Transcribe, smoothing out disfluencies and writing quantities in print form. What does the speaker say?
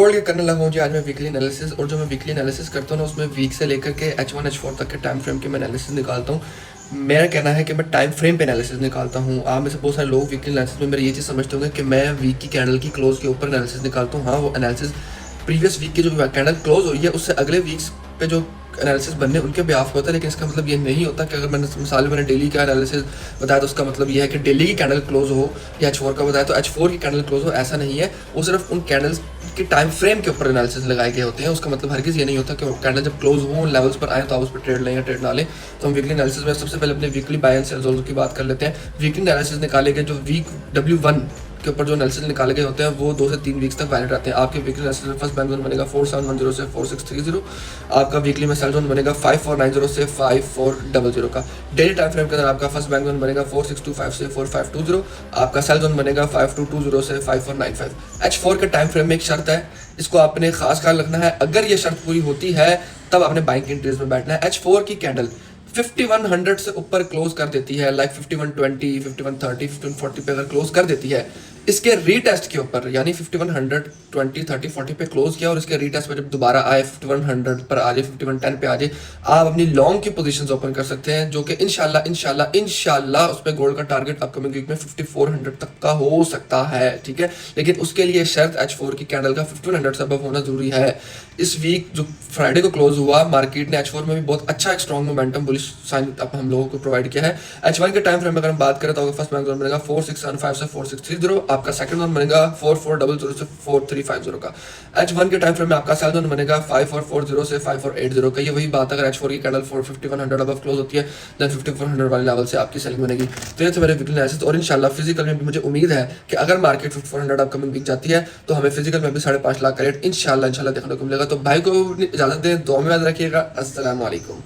बोल के करने लगा हूँ जी आज मैं वीकली एनालिसिस। और जो मैं वीकली एनालिसिस करता हूँ ना, उसमें वीक से लेकर के H1 H4 तक के टाइम फ्रेम के मैं एनालिसिस निकालता हूँ। मेरा कहना है कि मैं टाइम फ्रेम पे एनालिसिस निकालता हूँ। आप में से बहुत सारे लोग वीकली एनालिसिस में मेरी ये चीज़ समझते होंगे कि मैं वीक की कैंडल की क्लोज के ऊपर एनालिसिस निकालता हूँ। हाँ, वो एनालिसिस प्रीवियस वीक की जो कैंडल क्लोज हुई है उससे अगले वीक्स पे जो एनालिसिस बनने उनके बेहाफ होता है, लेकिन इसका मतलब ये नहीं होता कि अगर मैंने डेली का एनालिसिस बताया तो उसका मतलब ये है कि डेली की कैंडल क्लोज हो, या H4 का बताया तो H4 की कैंडल क्लोज हो। ऐसा नहीं है, वो सिर्फ उन कैंडल्स के टाइम फ्रेम के ऊपर एनालिसिस लगाए गए होते हैं। उसका मतलब हरगिज़ ये नहीं होता कि कैंडल जब क्लोज हो उन लेवल्स पर आए तो आप उस पर ट्रेड लें या ट्रेड ना लें। तो हम वीकली एनालिसिस में सबसे पहले अपने weekly buy and sell zones की बात कर लेते हैं। वीकली एनालिसिस निकाले गए जो वीक W1 के ऊपर जो एनालिसिस निकाले गए होते हैं वो 2 से 3 वीक्स तक वैलिड रहते हैं। आपके वीकली एनालिसिस में फर्स्ट बैंक जोन बनेगा 4710 से 4630। आपका वीकली में सेल जोन बनेगा 5490 से 5400 का। डेली टाइम फ्रेम के अंदर आपका फर्स्ट बैंक जोन बनेगा 4625 से 4520। आपका सेल जोन बनेगा 5220 से 5495। H4 के टाइम फ्रेम में एक शर्त है, इसको आपने खास ख्याल रखना है। अगर ये शर्त पूरी होती है तब आपने बाइंग की एंट्रीज में बैठना है। H4 की कैंडल 5100 से ऊपर क्लोज कर देती है, लाइक 5120, 5130, 5140 पे अगर क्लोज कर देती है, इसके रीटेस्ट के ऊपर यानी 5100, 20, 30, 40 पे क्लोज किया और इसके रीटेस्ट पे जब दोबारा आए 5100 पर आ जाए, 5110 पे आ जाए, आप अपनी लॉन्ग की पोजीशंस ओपन कर सकते हैं, जो कि इंशाल्लाह उस पर गोल्ड का टारगेट अपकमिंग वीक में 5400 तक का हो सकता है। ठीक है, लेकिन उसके लिए शर्त H4 की कैंडल का 1500 से अबव होना जरूरी है। इस वीक जो फ्राइडे को क्लोज हुआ, मार्केट ने H4 में भी बहुत अच्छा एक स्ट्रॉन्ग मोमेंटम बुलिश साइन हम लोगों को प्रोवाइड किया है। H1 के टाइम फ्रेम में अगर हम बात करें तो फर्स्ट बैंक जोन बनेगा 4615 से 4630। आपका सेकंड जोन बनेगा 4400 से 4350 का। H1 के टाइम फ्रेम में आपका सेल जोन बनेगा 5440 से 5480 का। ये वही बात अगर H4 की कैंडल 5100 अबव क्लोज होती है देन 5400 वाले लेवल से आपकी सेलिंग बनेगी। तो ये थे मेरे वीकली एनालिसिस। और इंशाल्लाह फिजिकल में भी मुझे उम्मीद है कि अगर मार्केट 5400 अपकमिंग वीक जाती है तो हमें फिजिकल में भी 5.5 लाख का रेट इंशाल्लाह देखने को मिलेगा। तो भाई को इजाजत दें, दुआ में याद रखिएगा। अस्सलाम वालेकुम।